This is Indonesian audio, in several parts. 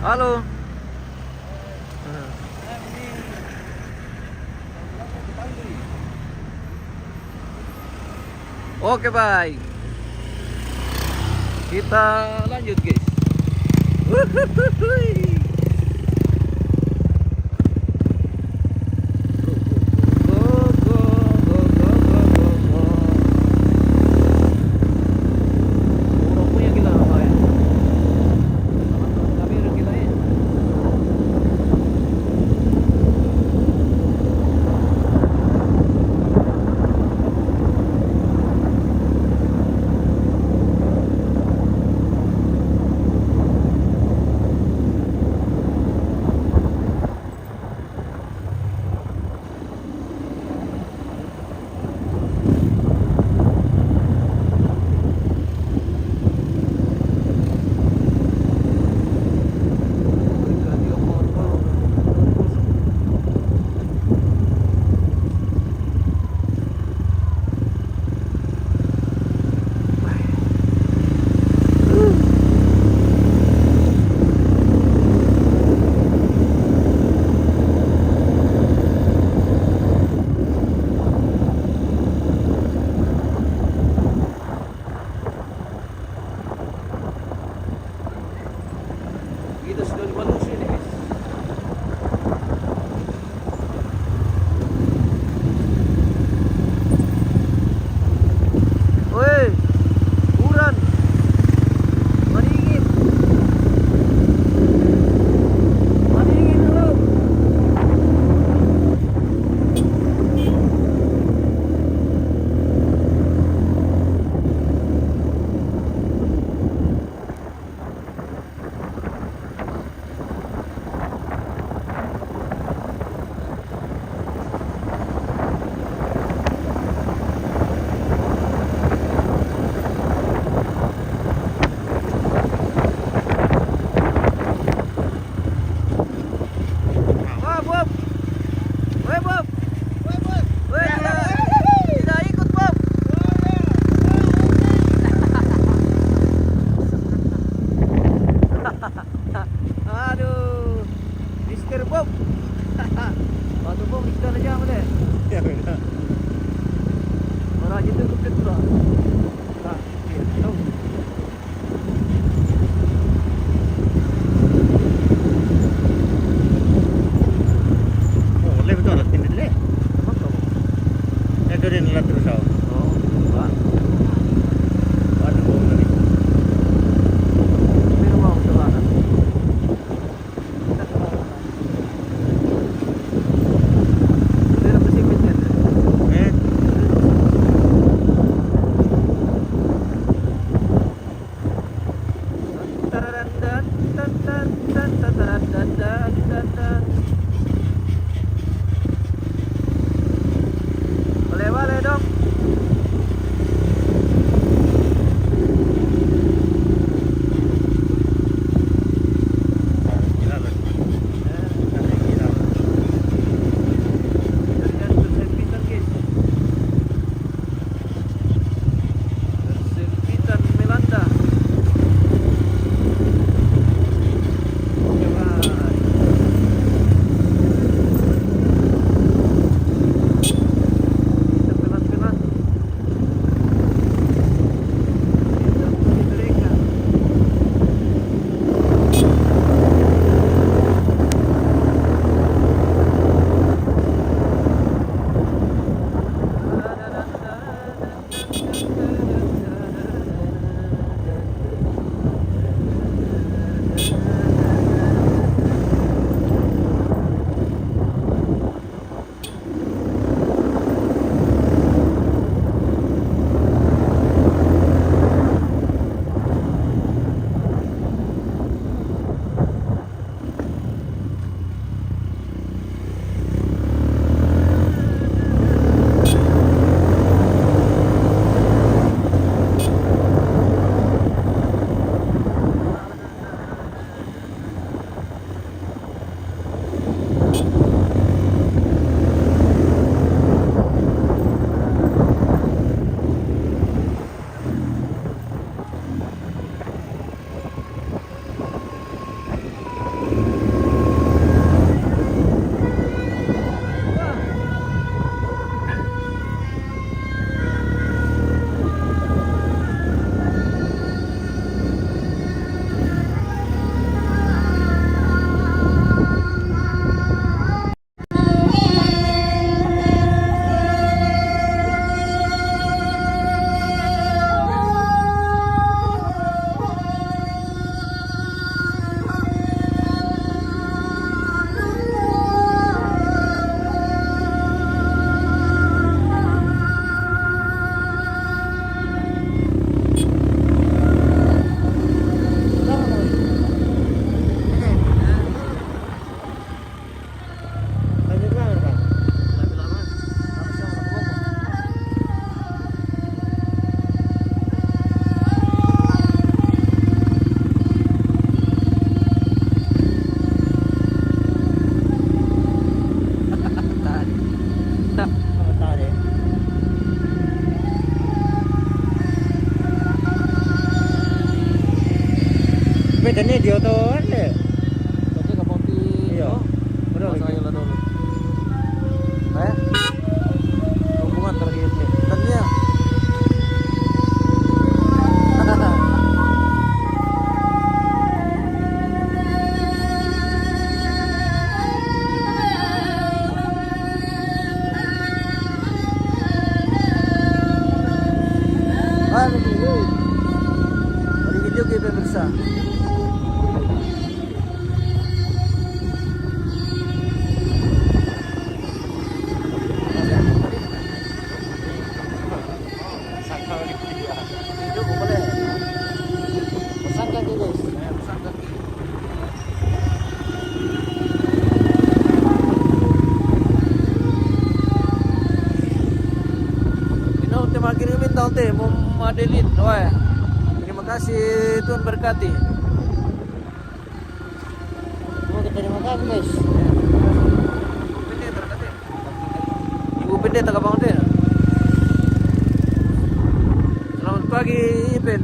Halo. Oke, baik. Kita lanjut, guys. Wuhuhuhui. Go, go, go, go, go, go, go. Burung punya gila apa ya? Kami udah gila ya. Kita sudah di Bandung sini, guys. Woi, buran, maningin dulu. Wah, Bob. Woi, Bob. Woi, tidak ikut, Bob. Aduh, Mister Bob. Batu Bob kita aja mana? Ya udah. Orang itu kepet pula. Ah, iya, tahu. Boleh betul alat ini deh. Apa kamu? Itu dia nelat terus tau. Oh, Pak. Aduh, bohong tadi. Tapi rumah utara. Dia pasti pintar. Eh, tani dia tu ada. Tadi kapag Iya. Betul. masa kayo lalo. Eh? Hubungan terkait nih. Tanya. Ano dulu? Mari video kayo pemirsa. Video ko pala. Pesan kaki guys. Pesan kaki. Ino tema kirimin daw te, Madeline. Oy. Terima kasih, Tuhan berkati. Oh, terima kasih guys. Pede berkati. Ibu Pede taga Bangun. Selamat pagi, Ipin.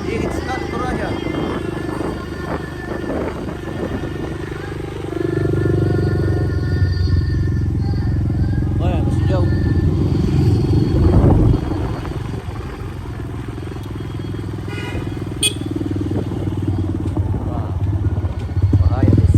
Dingin sekali Toraja. Oh ya, masih jauh. Wah, bahaya guys.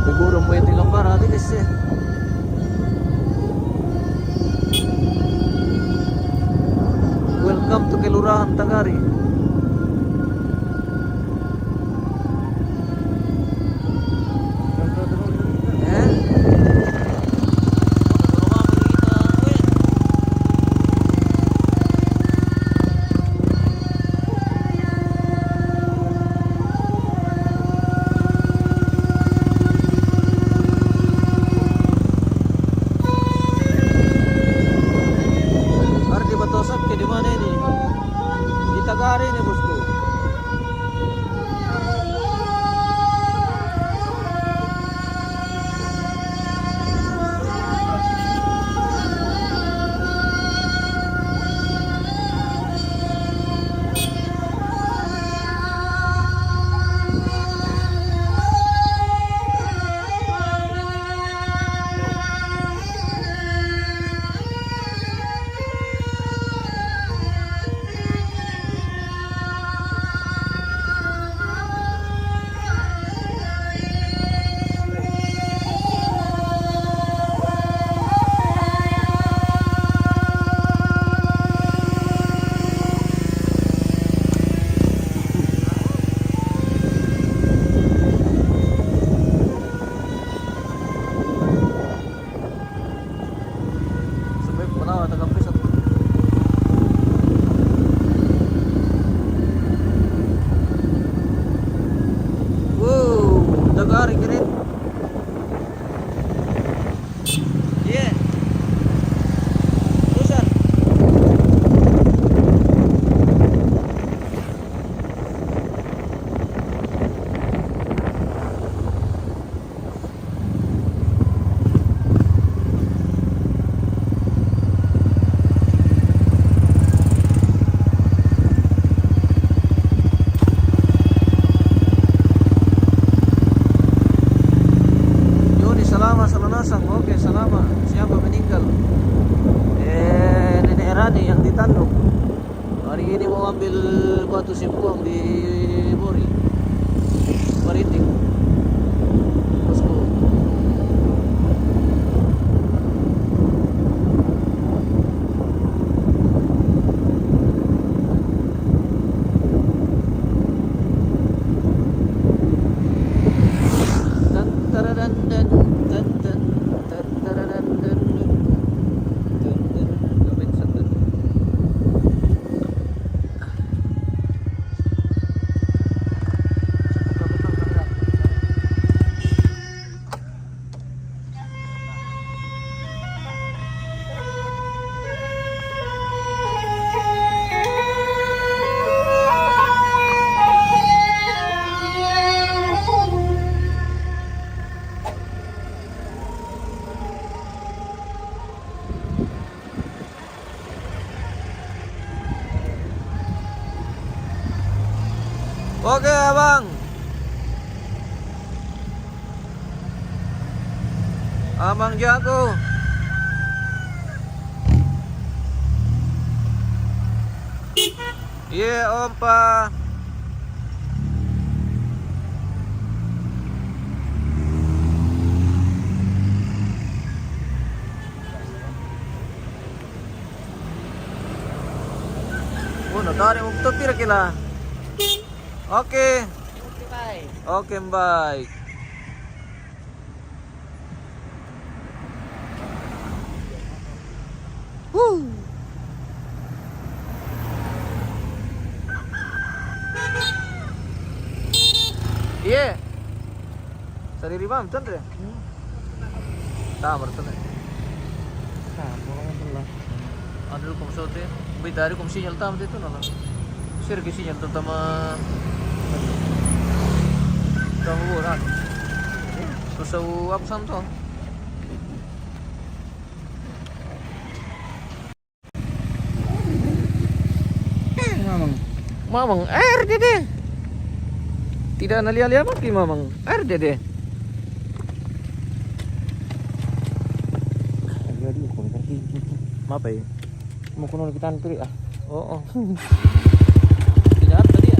Siguro pwede lang para guys eh. Welcome to Kelurahan Tagari. Ardi Batosat ke di mana ini? Di Tagari nih bosku. ambil batu simpuang di Bori Maritim bosku. Oke abang, abang jago. Iya ompa. Uno tadi mau topir kila. Oke. Oke, baik. Iya. Sari rimam tuh deh. Tamar tuh. Ada kum sote. Bitari kum sinyal tam itu nana. Sir ke sinyal terutama Kamuran. Susah apa santo? Mamang air dede. Tidak nalia-lia maki mamang air dede. Apa ya? Mau kuno kita antri ah. Oh. Tidak tadi ya.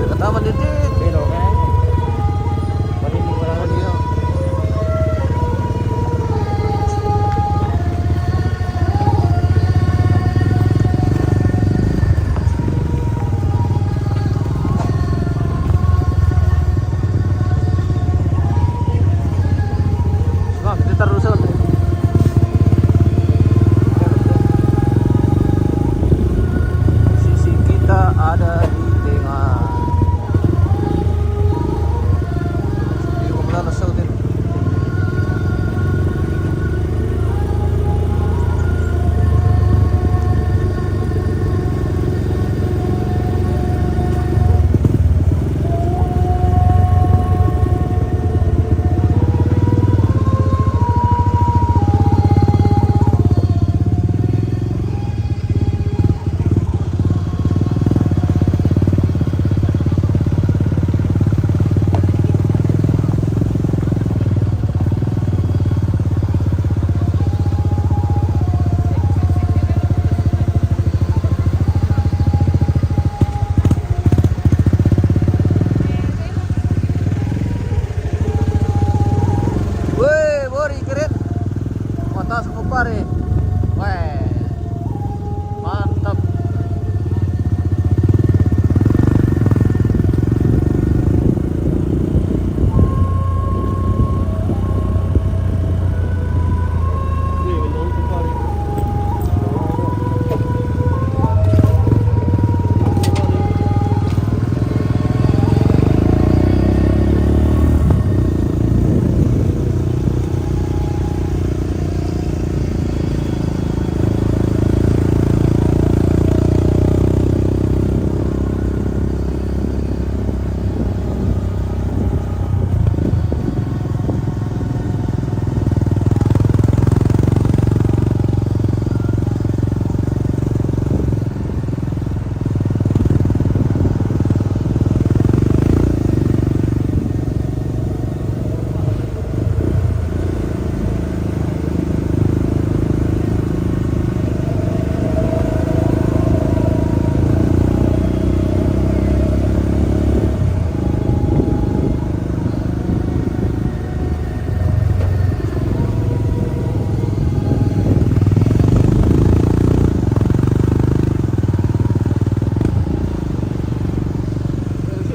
ke taman Didit. Belok kan. Paling di mana lagi? Iya. Nah, kita taruh sana. Sisi kita ada di tengah. Hindi ko malalasaw din. Weh, Bori keren. Mata semua pare. Weh. Mantap.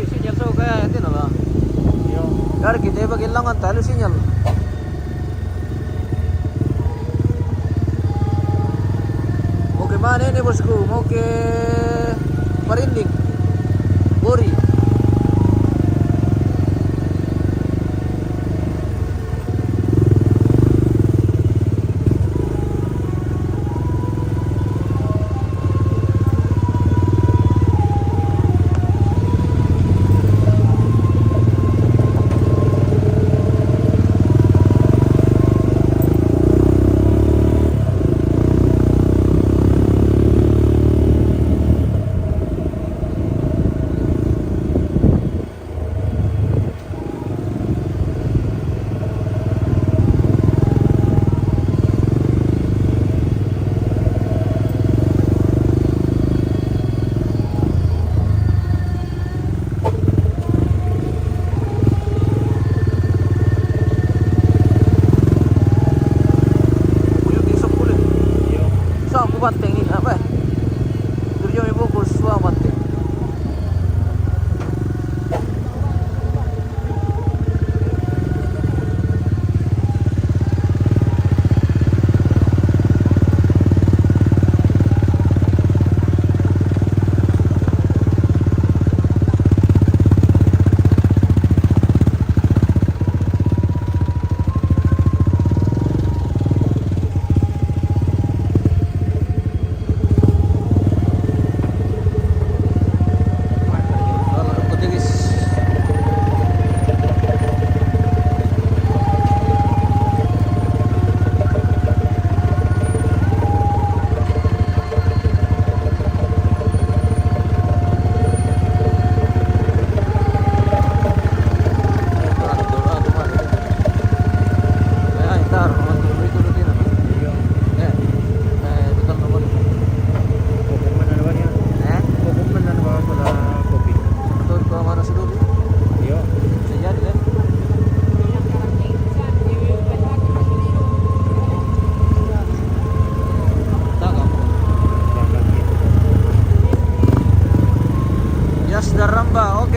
Sinyal so kaya ito na ba? Dari kita iba kailangan talo sinyal. Mau ke mana ini bosku? Mau ke Parinding, Bori.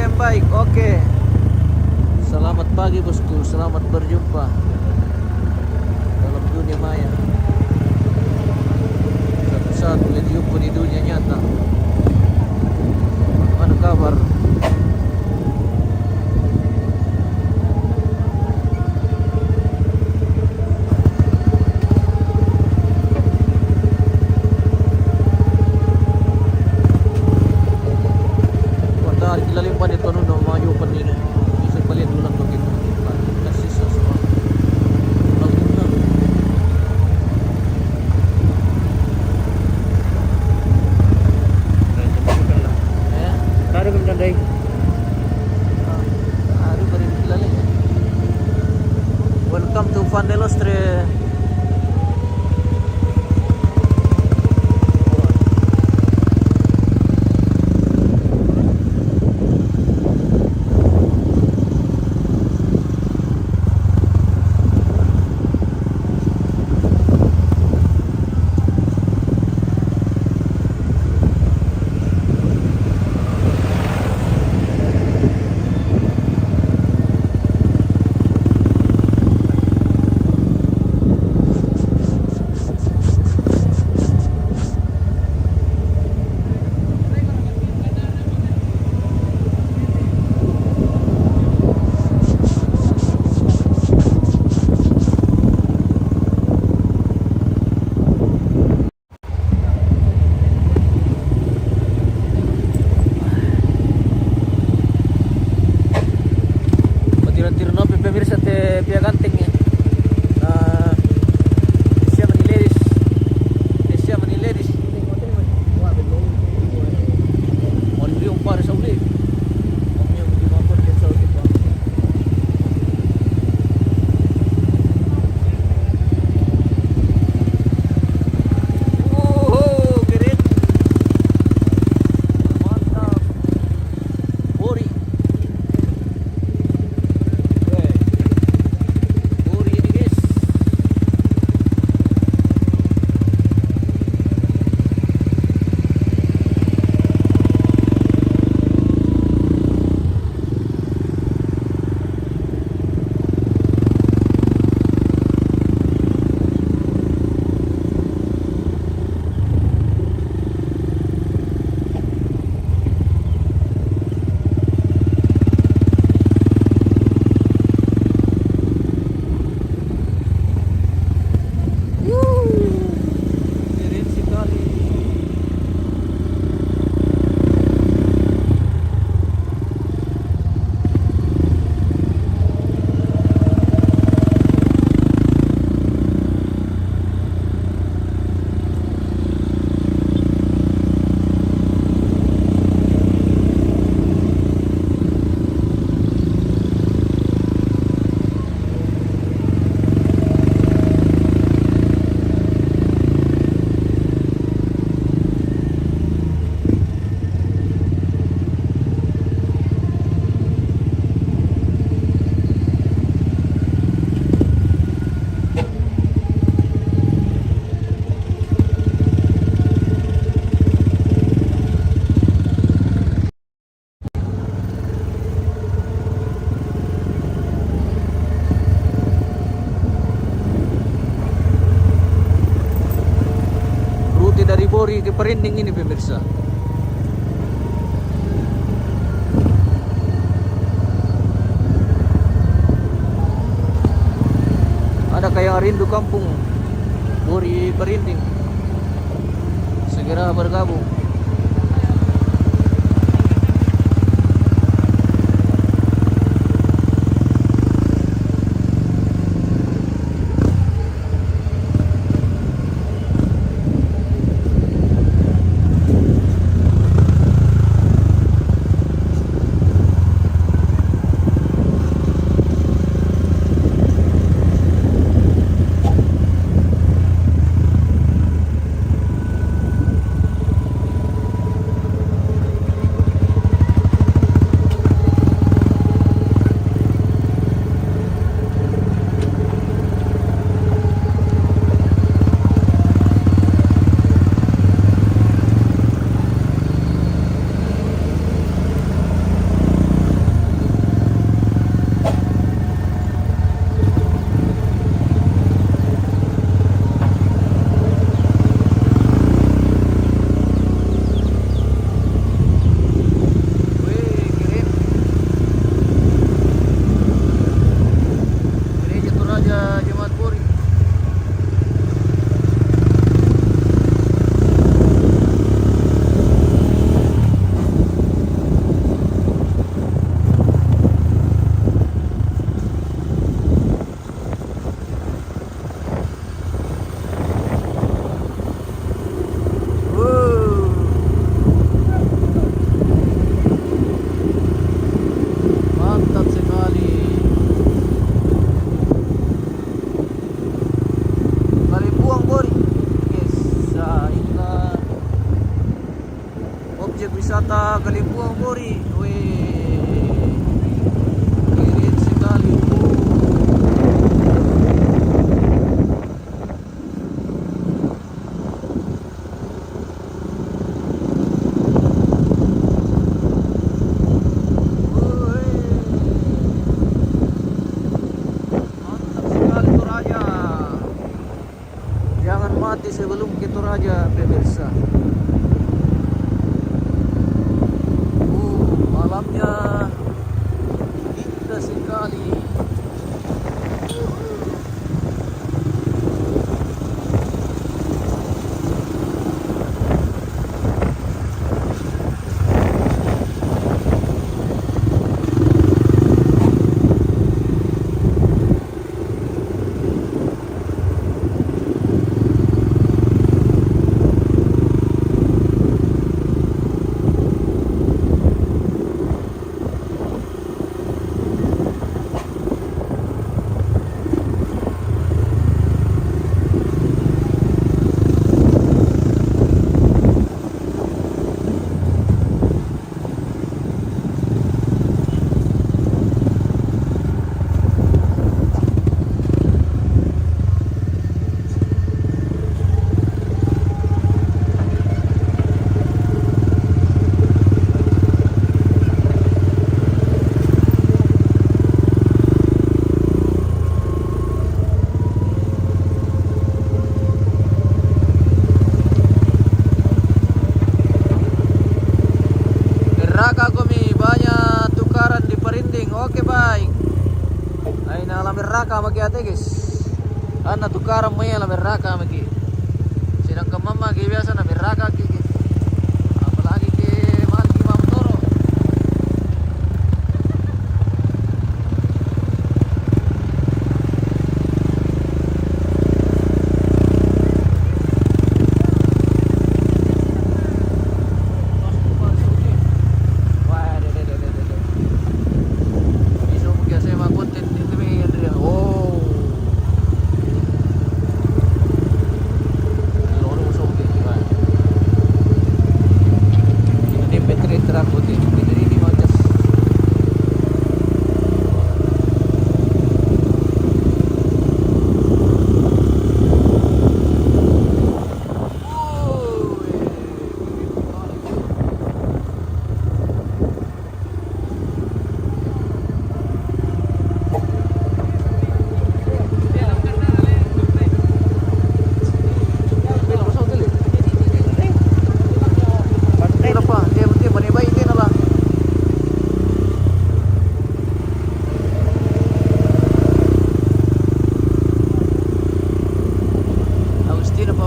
yang baik. Oke. Selamat pagi bosku, selamat berjumpa dalam dunia maya. Satu saat boleh jumpa di dunia nyata. Mana kabar? Lalimpan itu nuno maju penini bisa balik ulang begitu kasih sesuatu ulang ya Ada kemudian dari aduh beri dilalih. Welcome to Vandelostre. Tirno pemirsa te pia ganting ya. Siya manileris. Mau beli umpar sa uli. Omnya di mapon din sa uli pa. Oh, keren. Mantap. Ori. Keren sekali. Rute dari Bori ke Perinding ini pemirsa. Ada kayak rindu kampung Bori Perinding, segera bergabung. nanti sebelum ke Toraja pemirsa. Malamnya indah sekali. Raka kami banyak tukaran di Perinding. Oke baik. Ay na alam raka magi ate guys. Ana tukaran mo alam raka magi. Sinang kamama gi biasa na raka gi. Apalagi ke mahal ki Mama Toro.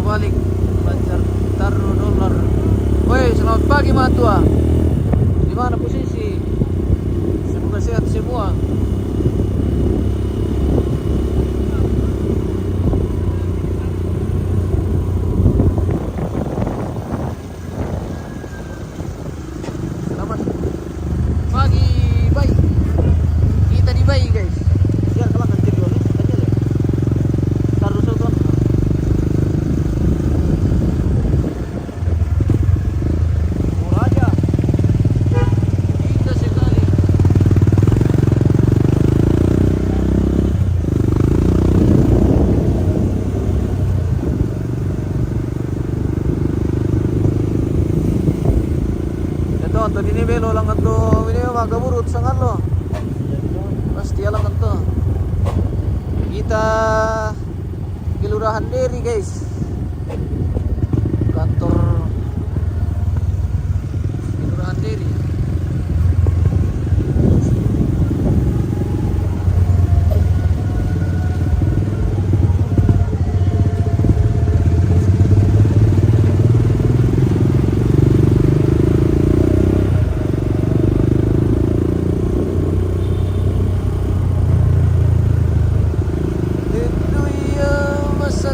Balik Banjar taruh dolar. Woi, selamat pagi Matua. Di mana posisi? Semoga sehat semua. Selamat pagi, Bay. Kita di Bay, guys. Siap kalau nanti dulu nih, aja deh. Taruh soto. Ito ini belo lang ito. Ini magaburut sangat lo. Pasti lang ito. Kita Kelurahan Deri guys. Kantor Kelurahan Deri. Itu ya masa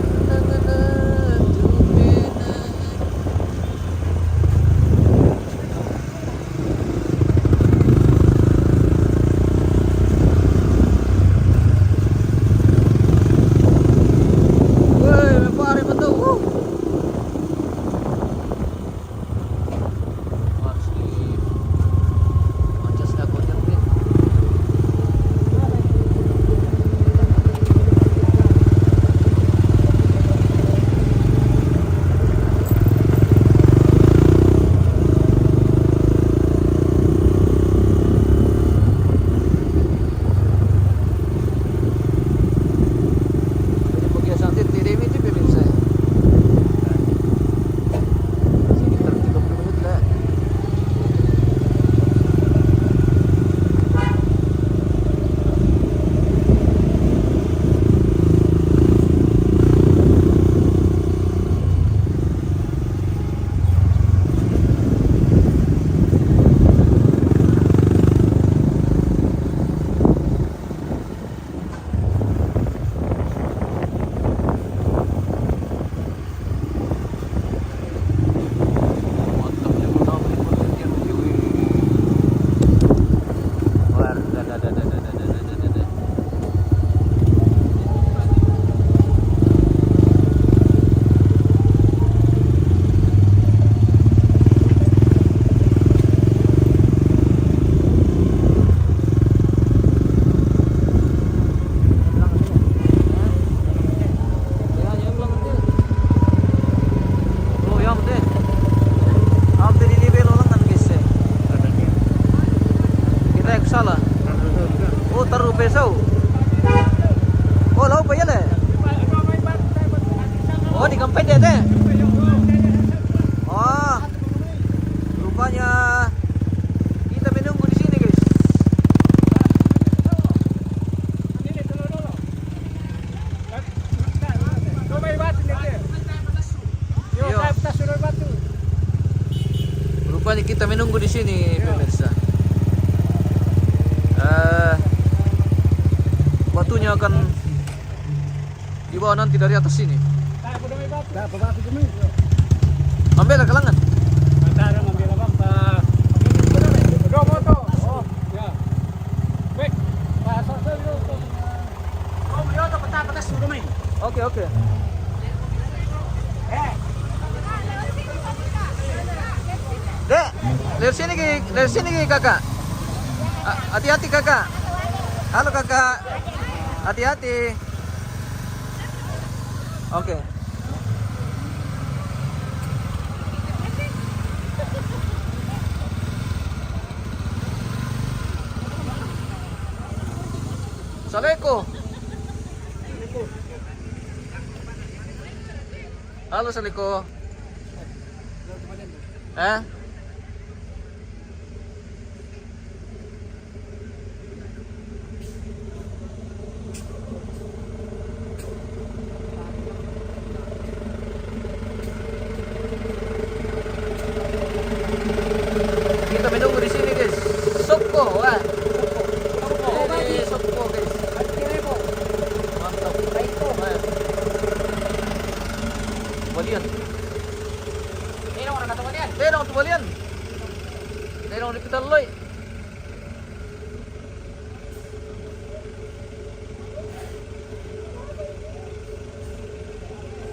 taruh pesau. Oh, lau pa yan eh. Oh, di kampay deh teh. Oh, rupanya kita menunggu di sini guys. Yo. Rupanya kita menunggu di sini pemirsa. Batunya akan dibawa nanti dari atas sini. Ambil lah kelangan. Oke oke. Dek, dari sini kakak. Hati-hati kakak. Halo kakak. Hati-hati. Oke. Saleko. Halo Saleko. Kita menunggu di sini guys. Sopko, Ini Sopko guys. Mantap. Balian. Tenong tu balian. Tenong di kita loy.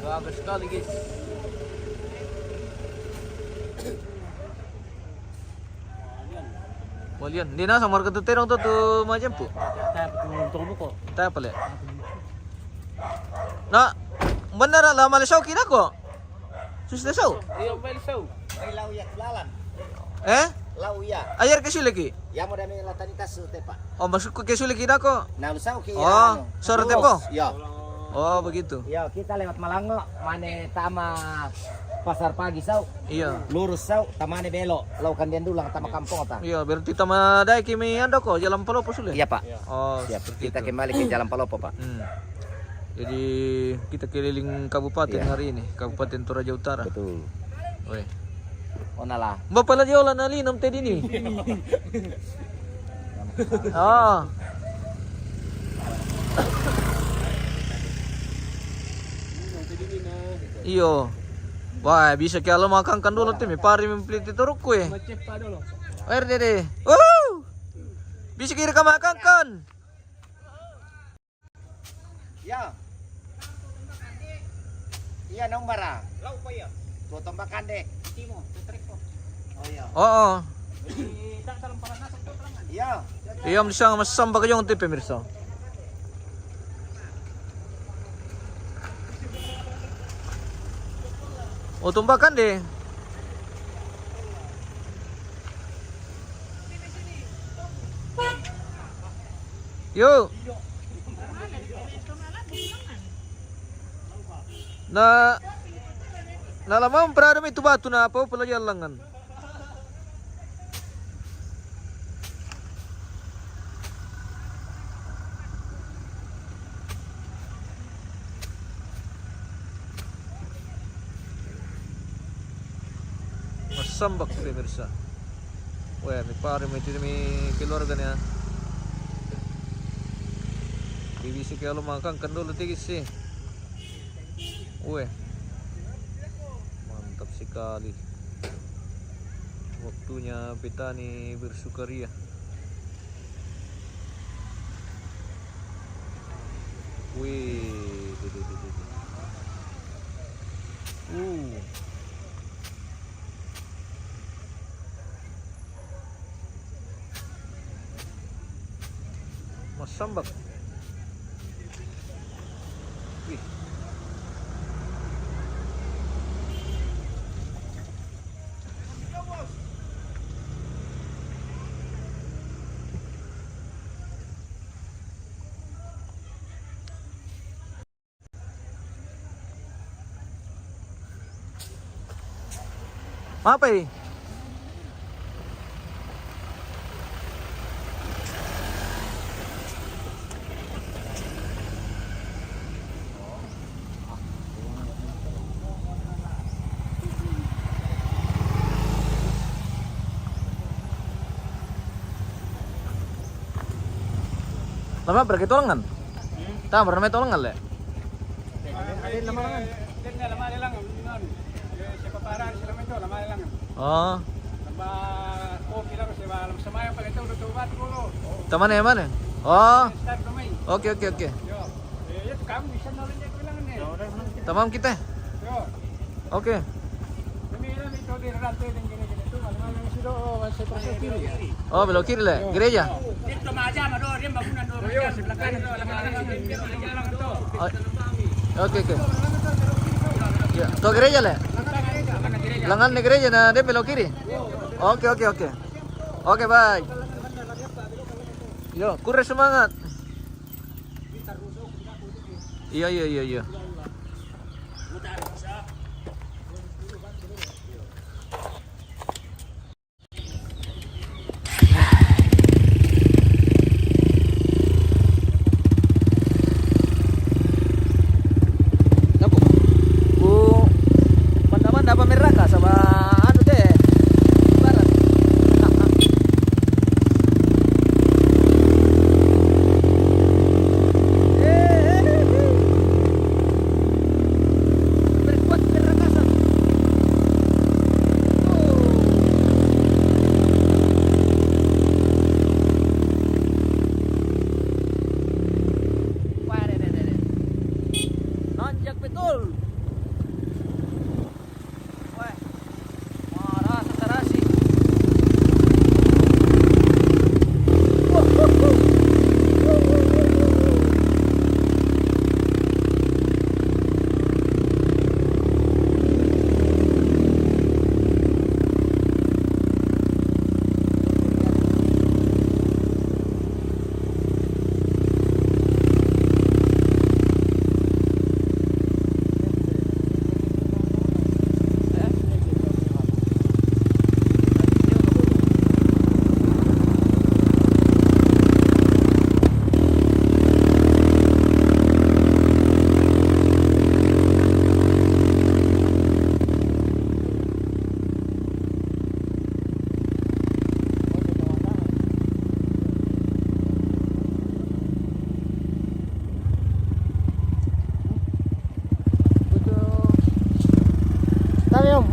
Bagus sekali guys. Balian. Di na sama market terong tu macam tu. Tayo pala. Na, benar lah malisaw kinako. Susah. Ay lauya lalan. Lauya. Ayer kasi lagi. Ya mo dami latanitas tepa. Oh, masuk ke kasi lagi nako. Nalusaw ki. Oh, sorte po. Ya. Oh, begitu. Ya, kita lewat Malango, mane tama pasar pagi saw. Iya. Lurus saw, tamane belok. Laukan din dulang tama kampung ta. Iya, berarti tamadai kimi ando ko, jalan Palopo sulit. Iya, Pak. Oh, Siap. seperti Kita itu. kembali ke Jalan Palopo, Pak. Jadi kita keliling kabupaten Iya. hari ini, Kabupaten Toraja Utara. Betul. Weh. Onalah. Bapak lagi olah nali nom tadi ni. Oh. Iyo. Wah, bisa kaya lo makan kan dulu tim, pari mempeliti turuk kue. Air dede. Bisa kira ka makan kan? Ya. Iya, nong bara. Lau pa ya. Tuh tombakan dek. Timo, tutrik ko. Oh iya. Oo. Iya. Iya, bisa masamba kayo ng tipe mirsa. O tumbakan deh. Yo. Nalamang parada may tubato na po pala yan langan. Masambak pemirsa. Wah, may pare may keluarga niya. Bibisi kaya lumakan kandolo tigis sih. Weh. Mantap sekali. Waktunya petani bersukaria. Wih, Masambak. Wih. Apa ini? Lama berarti tolongan? Tak pernah tolongan le? Oh. Teman ya mana? Oh. Oke. Tamam kita. Oke. Oh, belok kiri le, gereja. Oke. Ya, to gereja le. Langan di gereja na dia belok kiri. Oke. Oke, bye. Yo, kurang semangat. Iya. Apa meraka sama anu deh barat. Berkuat merakasan. Wah, nanjak betul.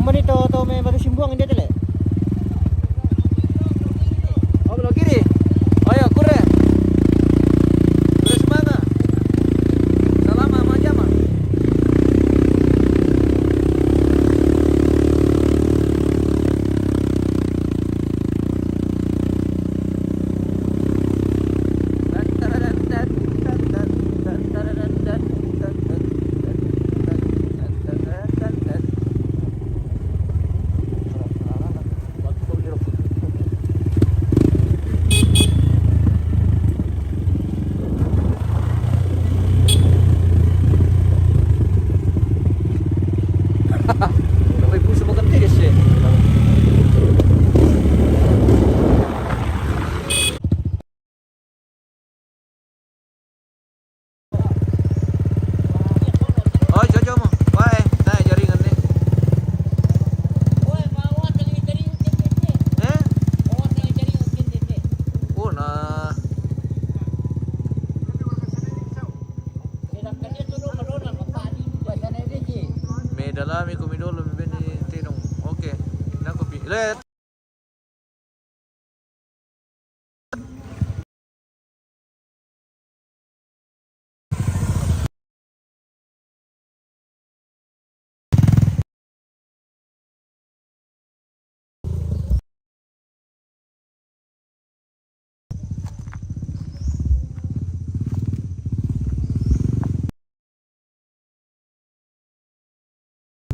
Menito to may baru simbuang hindi tele. Oh, belok kiri. Ayo, kure. Kure semangat. Salama majama. May puso mo kantigas eh. Oh, jojo mo. Wae, na jaringan ni. Eh? Oh, na. May dalami kumidolo may bini tinong. Okay. Nako bi. Let.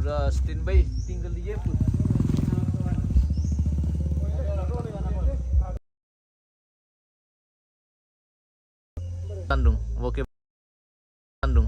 Sudah standby, tinggal dijemput. Bandung, oke.